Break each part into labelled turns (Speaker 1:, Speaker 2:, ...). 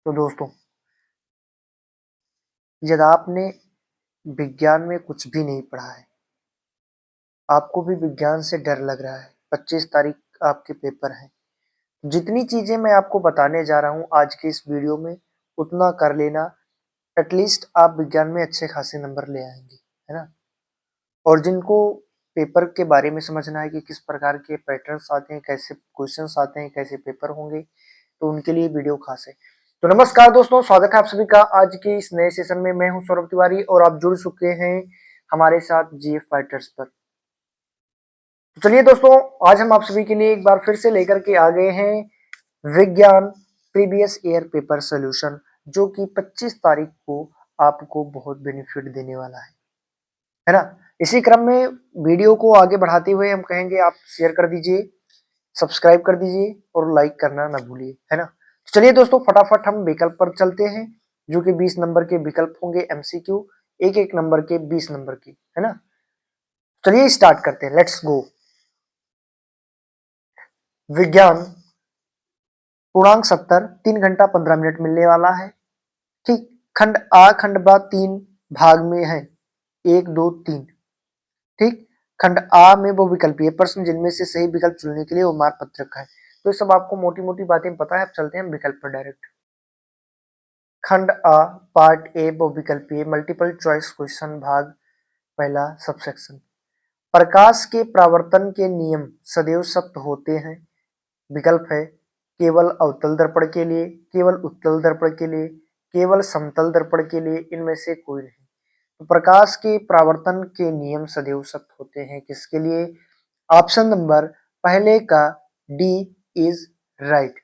Speaker 1: तो दोस्तों, यदि आपने विज्ञान में कुछ भी नहीं पढ़ा है, आपको भी विज्ञान से डर लग रहा है, 25 तारीख आपके पेपर हैं, जितनी चीजें मैं आपको बताने जा रहा हूं आज के इस वीडियो में, उतना कर लेना। एटलीस्ट आप विज्ञान में अच्छे खासे नंबर ले आएंगे, है ना। और जिनको पेपर के बारे में समझना है कि किस प्रकार के पैटर्न्स आते हैं, कैसे क्वेश्चंस आते हैं, कैसे पेपर होंगे, तो उनके लिए वीडियो खास है। तो नमस्कार दोस्तों, स्वागत है आप सभी का आज के इस नए सेशन में। मैं हूं सौरभ तिवारी और आप जुड़ चुके हैं हमारे साथ जीएफ फाइटर्स पर। तो चलिए दोस्तों, आज हम आप सभी के लिए एक बार फिर से लेकर के आ गए हैं विज्ञान प्रीवियस ईयर पेपर सोल्यूशन, जो कि 25 तारीख को आपको बहुत बेनिफिट देने वाला है ना। इसी क्रम में वीडियो को आगे बढ़ाते हुए हम कहेंगे आप शेयर कर दीजिए, सब्सक्राइब कर दीजिए और लाइक करना ना भूलिए, है ना। तो चलिए दोस्तों, फटाफट हम विकल्प पर चलते हैं, जो कि 20 नंबर के विकल्प होंगे एमसीक्यू, एक एक नंबर के 20 नंबर की, है ना। चलिए स्टार्ट करते हैं, लेट्स गो। विज्ञान पूर्णांक 70, 3 घंटा 15 मिनट मिलने वाला है। ठीक। खंड आ खंड बा 3 भाग में है, 1 2 3। ठीक। खंड आ में वो विकल्पीय प्रश्न जिनमें से सही विकल्प चुनने के लिए वो मार पत्रक है। तो ये सब आपको मोटी मोटी बातें पता है। अब चलते हैं विकल्प पर डायरेक्ट। खंड आ पार्ट ए बहुविकल्पीय मल्टीपल चॉइस क्वेश्चन भाग पहला सबसेक्शन। प्रकाश के परावर्तन के नियम सदैव सत्य होते हैं। विकल्प है केवल अवतल दर्पण के लिए, केवल उत्तल दर्पण के लिए, केवल समतल दर्पण के लिए, इनमें से कोई नहीं। तो प्रकाश के परावर्तन के नियम सदैव सत्य होते हैं किसके लिए? ऑप्शन नंबर पहले का डी इज राइट,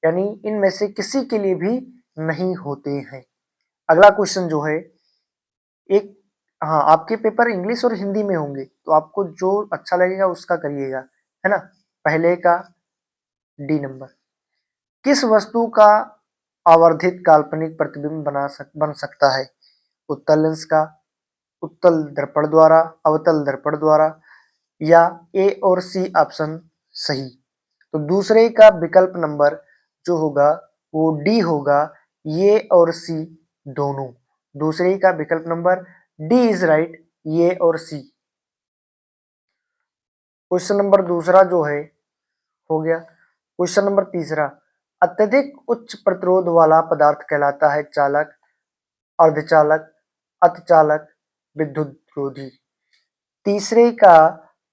Speaker 1: यानी इनमें से किसी के लिए भी नहीं होते हैं। अगला क्वेश्चन जो है, एक, हाँ, आपके पेपर इंग्लिश और हिंदी में होंगे, तो आपको जो अच्छा लगेगा उसका करिएगा, है ना। पहले का डी नंबर, किस वस्तु का आवर्धित काल्पनिक प्रतिबिंब बन सकता है? उत्तल लेंस का, उत्तल दर्पण द्वारा, अवतल दर्पण द्वारा, या ए और सी ऑप्शन सही। तो दूसरे का विकल्प नंबर जो होगा वो डी होगा, ये और सी दोनों। दूसरे का विकल्प नंबर डी इज राइट, ये और सी। क्वेश्चन नंबर दूसरा जो है हो गया। क्वेश्चन नंबर तीसरा, अत्यधिक उच्च प्रतिरोध वाला पदार्थ कहलाता है चालक, अर्धचालक, अतिचालक, विद्युत रोधी। तीसरे का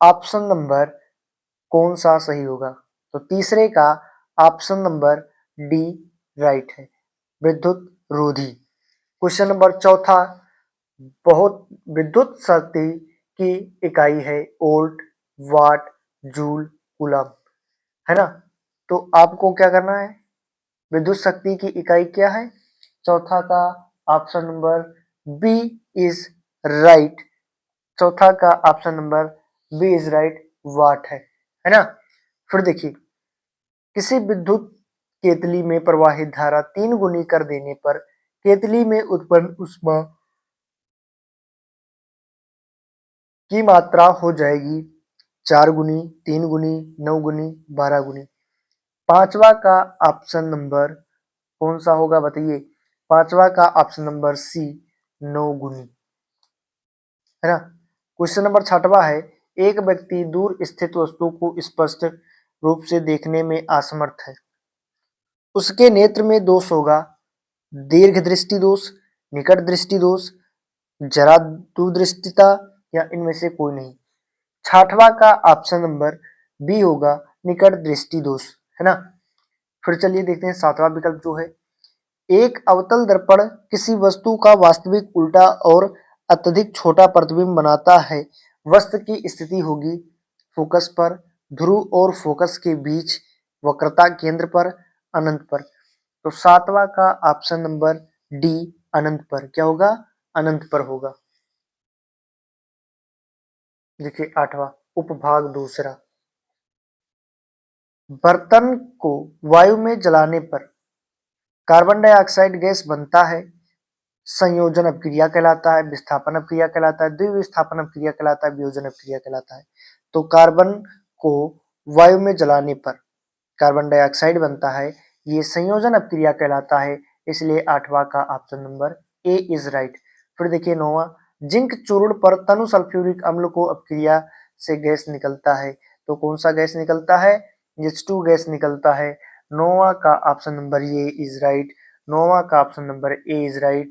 Speaker 1: ऑप्शन नंबर कौन सा सही होगा? तो तीसरे का ऑप्शन नंबर डी राइट है, विद्युत रोधी। क्वेश्चन नंबर चौथा, बहुत विद्युत शक्ति की इकाई है वोल्ट, वाट, जूल, कूलम, है ना। तो आपको क्या करना है? विद्युत शक्ति की इकाई क्या है? चौथा का option number B is right. चौथा का option number B is right, what है ना। फिर देखिए, किसी विद्युत केतली में प्रवाहित धारा 3 गुनी कर देने पर केतली में उत्पन्न ऊष्मा की मात्रा हो जाएगी 4 गुनी, 3 गुनी, 9 गुनी, 12 गुनी। पांचवा का ऑप्शन नंबर कौन सा होगा बताइए? पांचवा का ऑप्शन नंबर सी, 9 गुनी, है ना। क्वेश्चन नंबर छठवा है, एक व्यक्ति दूर स्थित वस्तु को स्पष्ट रूप से देखने में असमर्थ है, उसके नेत्र में दोष होगा दीर्घ दृष्टि दोष, निकट दृष्टि दोष, जरा दूरदृष्टिता, या इनमें से कोई नहीं। छठवां का ऑप्शन नंबर बी होगा निकट दृष्टि दोष, है ना। फिर चलिए देखते हैं सातवां विकल्प जो है, एक अवतल दर्पण किसी वस्तु का वास्तविक उल्टा और अत्यधिक छोटा प्रतिबिंब बनाता है। वस्तु की स्थिति होगी फोकस पर, ध्रुव और फोकस के बीच, वक्रता केंद्र पर, अनंत पर। तो सातवां का ऑप्शन नंबर डी अनंत पर, क्या होगा? अनंत पर होगा। देखिए आठवां, उपभाग दूसरा, बर्तन को वायु में जलाने पर कार्बन डाइऑक्साइड गैस बनता है। संयोजन अपक्रिया कहलाता है, विस्थापन अपक्रिया कहलाता है, द्विविस्थापन अपक्रिया कहलाता है, वियोजन अपक्रिया कहलाता है। तो कार्बन को वायु में जलाने पर कार्बन डाइऑक्साइड बनता है, ये संयोजन अपक्रिया कहलाता है। इसलिए 8वां का option number A is right. फिर देखिए 9वां, जिंक चूर्ण पर तनु सल्फ्यूरिक अम्ल को अपक्रिया से गैस निकलता है, तो कौन सा गैस निकलता है? H2 गैस निकलता है। 9वां का option number A is right. 9वां का option number A is right.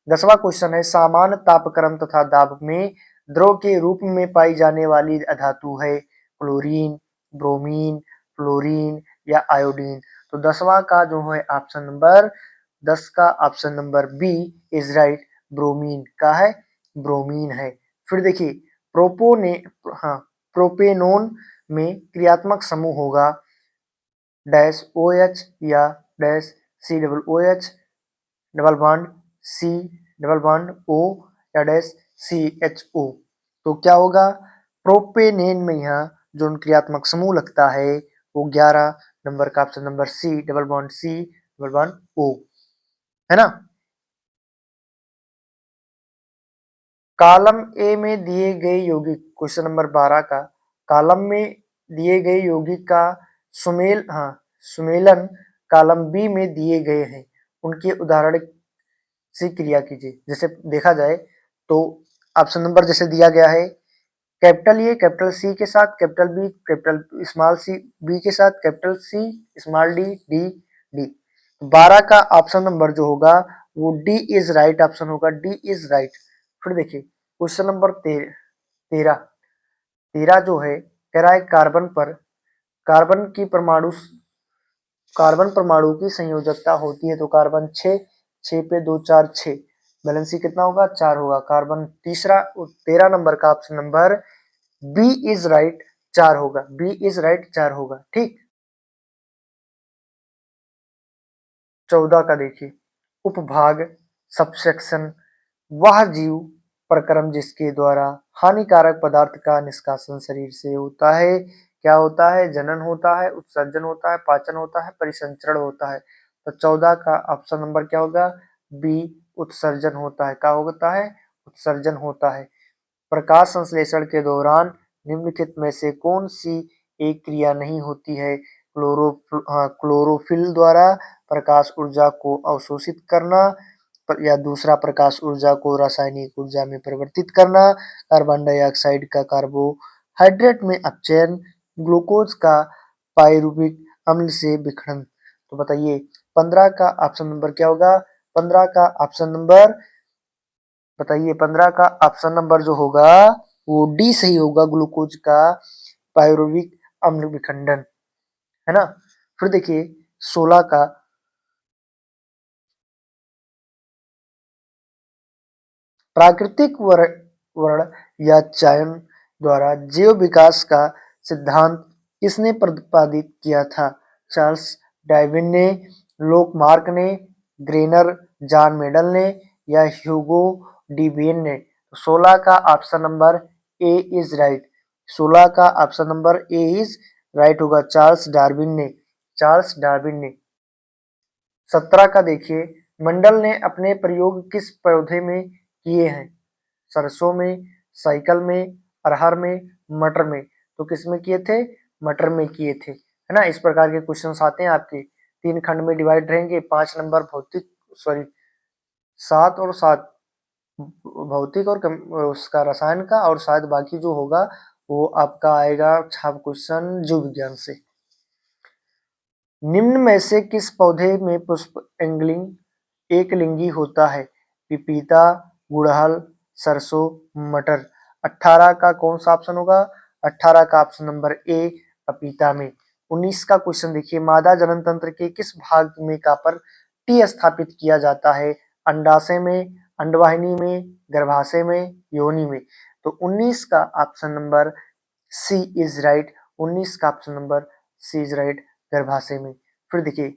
Speaker 1: 10वां क्वेश्चन है, सामान्य तापक्रम तथा दाब में द्रव के रूप में पाई जाने वाली धातु है क्लोरीन, ब्रोमीन, फ्लोरीन या आयोडीन। तो 10वां का जो है ऑप्शन नंबर 10 का option number B is right, bromine का है, ब्रोमीन है। फिर देखिए प्रोपोने हाँ प्रोपेनोन में क्रियात्मक समूह होगा डैश ओ एच या dash C double O H double bond C double bond O या डैश सी एच ओ। तो क्या होगा? प्रोपेनेन में यहाँ जो क्रियात्मक समूह लगता है वो 11 नंबर का option number C double bond O है ना। कॉलम ए में दिए गए यौगिक, क्वेश्चन नंबर 12 का, कॉलम में दिए गए यौगिक का सुमेलन कॉलम बी में दिए गए हैं, उनके उदाहरण से क्रिया कीजिए। जैसे देखा जाए तो ऑप्शन नंबर जैसे दिया गया है, कैपिटल ए कैपिटल सी के साथ, capital B capital small C B के साथ, capital C small D D D. 12 का ऑप्शन नंबर जो होगा वो डी इज राइट ऑप्शन होगा, डी इज राइट। फिर देखिए क्वेश्चन नंबर 13 13 जो है कह रहा है कार्बन की परमाणु की संयोजकता होती है, तो कार्बन 6 6 पे 2 4 6, बैलेंसी कितना होगा? 4 होगा। कार्बन 13 नंबर का option number B is right 4 होगा, बी इज राइट 4 होगा। ठीक। 14 का देखिए उपभाग सबसेक्शन, वह जीव प्रक्रम जिसके द्वारा हानिकारक पदार्थ का निष्कासन शरीर से होता है, क्या होता है? जनन होता है, उत्सर्जन होता है, पाचन होता है, परिसंचरण होता है। तो 14 का ऑप्शन नंबर क्या होगा? बी उत्सर्जन होता है। क्या होता है? उत्सर्जन होता है। प्रकाश संश्लेषण के दौरान निम्नलिखित में से कौन सी एक क्रिया नहीं होती है? क्लोरोफिल द्वारा प्रकाश ऊर्जा को अवशोषित करना, या दूसरा प्रकाश ऊर्जा को रासायनिक ऊर्जा में परिवर्तित करना, कार्बन डाइऑक्साइड का कार्बोहाइड्रेट में अपचयन, ग्लूकोज का पाइरुविक अम्ल से विघटन। तो बताइए 15 का ऑप्शन नंबर क्या होगा? 15 का ऑप्शन नंबर बताइए 15 का ऑप्शन नंबर जो होगा वो डी सही होगा, ग्लूकोज का पाइरुविक अम्ल विखंडन, है ना। फिर देखिए 16 का, प्राकृतिक वर्ण या चयन द्वारा जैव विकास का सिद्धांत किसने प्रतिपादित किया था? चार्ल्स डार्विन ने, लोकमार्क ने, ग्रेनर जॉन मेडल ने या ह्यूगो डिवेन ने। 16 का option number A is right, 16 का option number A is right होगा, चार्ल्स डार्विन ने, चार्ल्स डार्विन ने। 17 का देखिए मंडल ने अपने प्रयोग किस पौधे में किए हैं? सरसों में, साइकिल में, अरहर में, मटर में। तो किस में किए थे? मटर में किए थे, है ना। इस प्रकार के क्वेश्चंस आते हैं आपके, 3 खंड में डिवाइड रहेंगे, 5 नंबर भौतिक, सॉरी 7 और 7 भौतिक और उसका रसायन का, और शायद बाकी जो होगा वो आपका आएगा छाप क्वेश्चन जीव विज्ञान से। निम्न में से किस पौधे में पुष्प एकलिंगी होता है? पिपीता, गुड़हल, सरसों, मटर। 18 का कौन सा ऑप्शन होगा? 18 का ऑप्शन नंबर ए पपीता में। 19 का क्वेश्चन देखिए, मादा जनन तंत्र के किस भाग में कॉपर टी स्थापित किया जाता है? अंडाशय में, अंडवाहिनी में, गर्भाशय में, योनि में। तो 19 का option number C is right, 19 का option number C is right, गर्भाशय में। फिर देखिए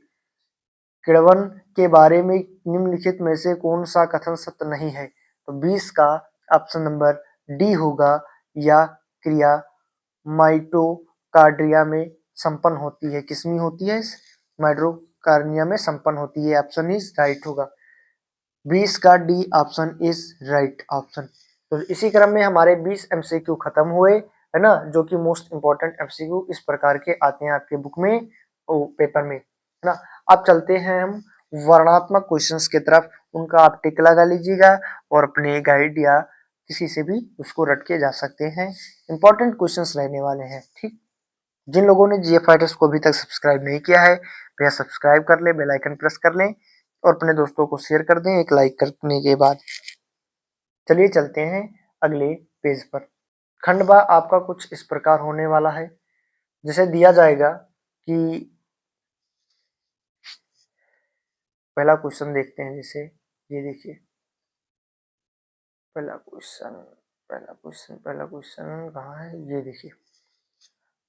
Speaker 1: किण्वन के बारे में निम्नलिखित में से कौन सा कथन सत्य नहीं है? तो 20 का ऑप्शन नंबर डी होगा, या क्रिया माइटोकार्डिया में संपन्न होती है, किसमें होती है? माइटोकार्डिया में संपन्न होती है, ऑप्शन इज राइट होगा, 20 का D option is right option. तो इसी क्रम में हमारे 20 एमसीक्यू खत्म हुए, है ना, जो कि मोस्ट इंपॉर्टेंट एमसीक्यू इस प्रकार के आते हैं आपके बुक में, पेपर में, है ना। अब चलते हैं हम वर्णनात्मक क्वेश्चंस की तरफ उनका आप टिक लगा लीजिएगा और अपने गाइड या किसी से भी उसको रट के जा सकते हैं। इंपॉर्टेंट क्वेश्चंस रहने वाले हैं। ठीक, जिन लोगों ने जीए फाइटर्स को अभी तक सब्सक्राइब नहीं किया है वह सब्सक्राइब कर ले, बेल आइकन प्रेस कर लें और अपने दोस्तों को शेयर कर दें एक लाइक करने के बाद। चलिए चलते हैं अगले पेज पर। खंडवा आपका कुछ इस प्रकार होने वाला है, जिसे दिया जाएगा कि पहला क्वेश्चन देखते हैं। जैसे ये देखिए, पहला क्वेश्चन कहाँ है, ये देखिए।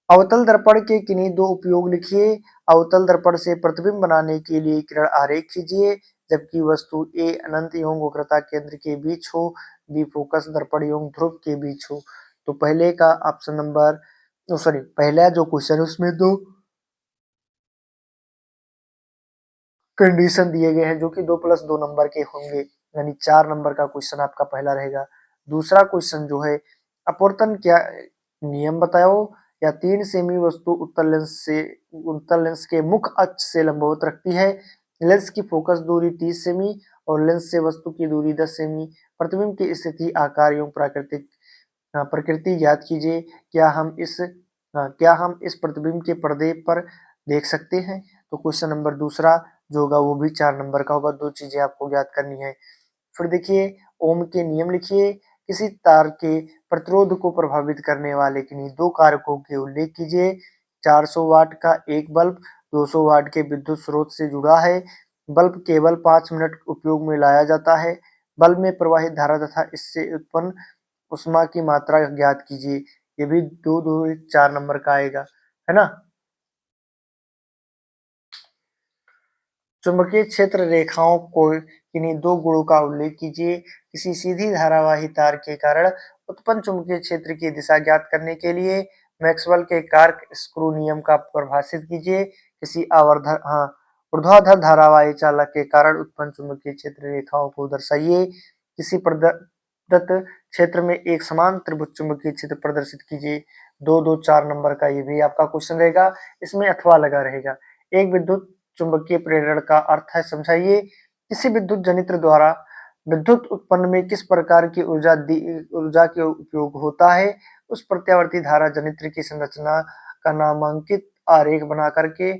Speaker 1: अवतल दर्पण के किन्हीं दो उपयोग लिखिए। अवतल दर्पण से प्रतिबिंब बनाने के लिए किरण आरेख खींचिए, जबकि वस्तु ए अनंत एवं वक्रता केंद्र के बीच हो, बी फोकस दर्पण एवं ध्रुव के बीच हो। तो पहले का ऑप्शन नंबर पहला जो क्वेश्चन है उसमें दो कंडीशन दिए गए हैं जो कि 2+2 नंबर के होंगे, यानी 4 नंबर का क्वेश्चन आपका पहला रहेगा। दूसरा क्वेश्चन जो है, अपवर्तन क्या नियम बताओ, या 3 सेमी वस्तु उत्तल लेंस के मुख्य अक्ष से लंबवत रखती है। लेंस की फोकस दूरी 30 सेमी और लेंस से वस्तु की दूरी 10 सेमी। प्रतिबिंब की स्थिति, आकार एवं प्रकृति ज्ञात कीजिए। क्या हम इस प्रतिबिंब के पर्दे पर देख सकते हैं। तो क्वेश्चन नंबर दूसरा जो होगा वो भी 4 नंबर का होगा। दो चीजें आपको ज्ञात करनी है। फिर देखिए, ओम के नियम लिखिए। किसी तार के प्रतिरोध को प्रभावित करने वाले किन्हीं दो कारकों के उल्लेख कीजिए। 400 वाट का एक बल्ब 200 वाट के विद्युत स्रोत से जुड़ा है। बल्ब केवल 5 मिनट उपयोग में लाया जाता है। बल्ब में प्रवाहित धारा तथा इससे उत्पन्न उष्मा की मात्रा ज्ञात कीजिए। ये भी 4 नंबर का आएगा, है ना। चुंबकीय क्षेत्र रेखाओं को किन्हीं दो गुणों का उल्लेख कीजिए। किसी सीधी धारावाही तार के कारण उत्पन्न चुंबकीय क्षेत्र की दिशा ज्ञात करने के लिए मैक्सवेल के कार्क स्क्रू नियम का परिभाषित कीजिए। किसी ऊर्ध्वाधर धारावाही चालक के कारण उत्पन्न चुंबकीय क्षेत्र रेखाओं को दर्शाइए। किसी प्रदत्त क्षेत्र में एक समान त्रिभुज चुंबकीय क्षेत्र प्रदर्शित कीजिए। 2-2-4 नंबर का ये भी आपका क्वेश्चन रहेगा। इसमें अथवा लगा रहेगा। एक विद्युत चुंबकीय प्रेरण का अर्थ है समझाइए। किसी विद्युत जनित्र द्वारा विद्युत उत्पन्न में किस प्रकार की ऊर्जा के उपयोग होता है। उस प्रत्यावर्ती धारा जनित्र की संरचना का नामांकित आरेख बना करके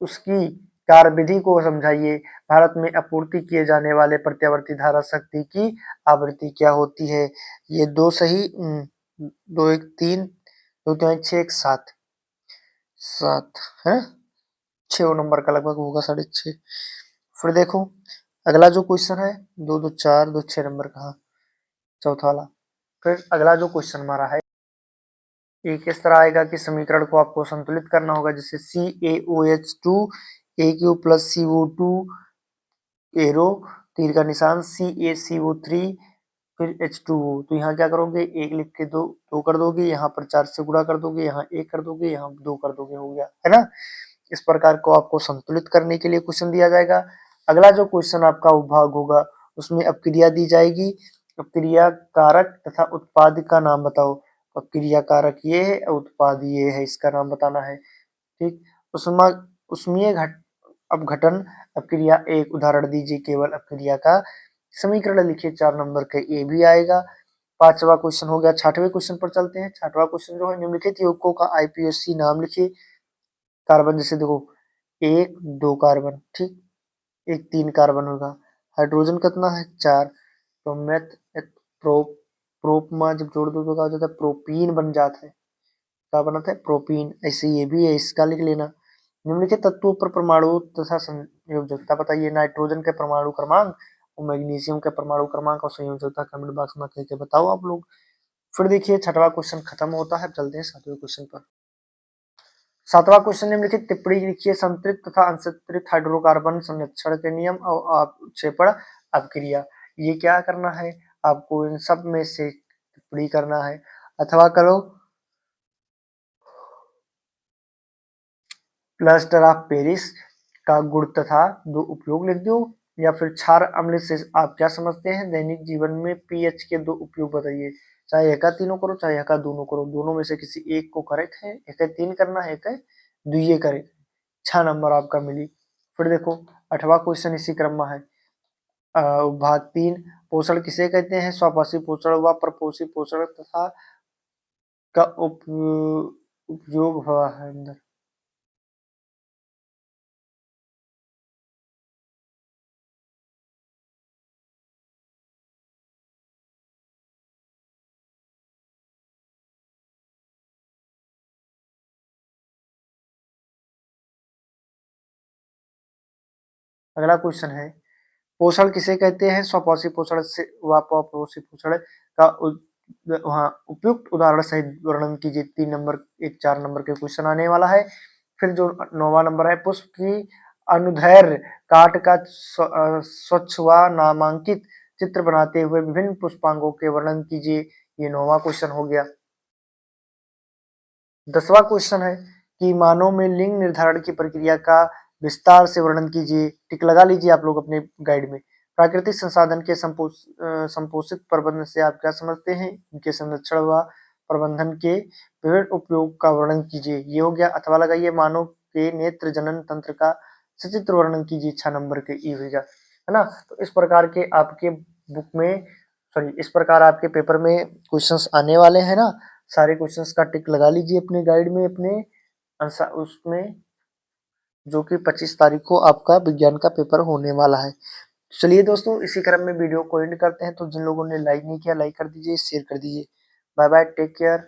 Speaker 1: उसकी कार्यविधि को समझाइए। भारत में आपूर्ति किए जाने वाले प्रत्यावर्ती धारा शक्ति की आवृत्ति क्या होती है। ये दो सही, 2 1 3 2 3 6 1 7 7 है, 6 नंबर का लगभग होगा, 6.5। फिर देखो अगला जो क्वेश्चन है, 2 2 4 2 6 नंबर का, चौथा वाला। फिर अगला जो क्वेश्चन हमारा है, ये किस तरह आएगा कि समीकरण को आपको संतुलित करना होगा। जैसे CaOH2 AQ plus CO2 arrow तीर का निशान CaCO3 फिर H2O। तो यहाँ क्या करोगे, एक लिख के दो कर दोगे, यहाँ पर 4 से गुणा कर दोगे, यहाँ 1 कर दोगे, यहाँ 2 कर दोगे, हो गया, है ना। इस प्रकार को आपको संतुलित करने के लिए क्वेश्चन दिया जाएगा। अगला जो क्वेश्चन आपका उपभाग होगा उसमें अपक्रिया दी जाएगी। अपक्रिया कारक तथा उत्पाद का नाम बताओ। अपक्रिया कारक ये है, उत्पाद ये है, इसका नाम बताना है। ठीक, उष्मीय अपघटन अपक्रिया एक उदाहरण दीजिए। केवल अपक्रिया का समीकरण लिखिए। 4 नंबर का ये भी आएगा। पांचवा क्वेश्चन हो गया। छठवें क्वेश्चन पर चलते हैं। छठवां क्वेश्चन जो है, निम्नलिखित यौगिकों का आईपीएससी नाम लिखिए। कार्बन, जैसे देखो 1 2 कार्बन, ठीक, एक 3 कार्बन होगा। हाइड्रोजन कितना है, 4। तो प्रो प्रोपमा जब जोड़ दो तो क्या हो जाता है, प्रोपीन बन जाता है। क्या बनाता है, प्रोपीन। ऐसे ये भी है, इसका लिख लेना। निम्नलिखित तत्वों पर परमाणु तथा संयोजकता बताइए। नाइट्रोजन के परमाणु क्रमांक और मैग्नीशियम के परमाणु क्रमांक और संयोजकता कमेंट बॉक्स में कह के बताओ आप लोग। फिर देखिए छठवां क्वेश्चन खत्म होता है। चलते हैं सातवें क्वेश्चन पर। सातवां क्वेश्चन, निम्नलिखित टिप्पणी लिखिए। संतृप्त तथा असंतृप्त हाइड्रोकार्बन संरक्षण के नियम और उत्क्षेपण अपक्रिया। ये क्या करना है आपको, इन सब में से टिप्पणी करना है। अथवा करो प्लास्टर ऑफ पेरिस का गुण तथा दो उपयोग लिख दो। या फिर क्षार अम्ल से आप क्या समझते हैं। दैनिक जीवन में पीएच के दो उपयोग बताइए। चाहे एक तीनों करो, चाहे एक दोनों करो, दोनों में से किसी एक को करेक्ट है। एक 3 करना है, एक द्वितीय करे। 6 नंबर आपका मिली। फिर देखो 8वां क्वेश्चन इसी क्रम में है। भाग 3, पोषण किसे कहते हैं? स्वपोषी पोषण व परपोषी पोषण तथा का उपयोग हुआ है अंदर। अगला क्वेश्चन है, पोषण किसे कहते हैं? स्वपोषी पोषण से व परपोषी पोषण का वहाँ उपयुक्त उदाहरण सहित वर्णन कीजिए। 3 नंबर, एक 4 नंबर के क्वेश्चन आने वाला है। फिर जो 9वां नंबर है, पुष्प की अनुदैर्ध्य काट का स्वच्छ व नामांकित चित्र बनाते हुए विभिन्न पुष्पांगों के वर्णन कीजिए। ये 9वां क्वेश्चन हो गया। 10वां क्वेश्चन है कि मानव में लिंग निर्धारण की प्रक्रिया का विस्तार से वर्णन कीजिए। टिक लगा लीजिए आप लोग अपने गाइड में। प्राकृतिक संसाधन के संपोषित प्रबंधन से आप क्या समझते हैं? इनके संरक्षण व प्रबंधन के विभिन्न उपयोग का वर्णन कीजिए। ये हो गया। अथवा लगाइए, मानव के नेत्र जनन तंत्र का सचित्र वर्णन कीजिए। 6 नंबर के ई हो गया, है ना। तो इस प्रकार के आपके बुक में, सॉरी, इस प्रकार आपके पेपर में क्वेश्चंस आने वाले हैं ना। सारे क्वेश्चंस का टिक लगा लीजिए अपने गाइड में, अपने उसमें, जो कि 25 तारीख को आपका विज्ञान का पेपर होने वाला है। चलिए दोस्तों, इसी क्रम में वीडियो को एंड करते हैं। तो जिन लोगों ने लाइक नहीं किया, लाइक कर दीजिए, शेयर कर दीजिए। Bye bye, take care.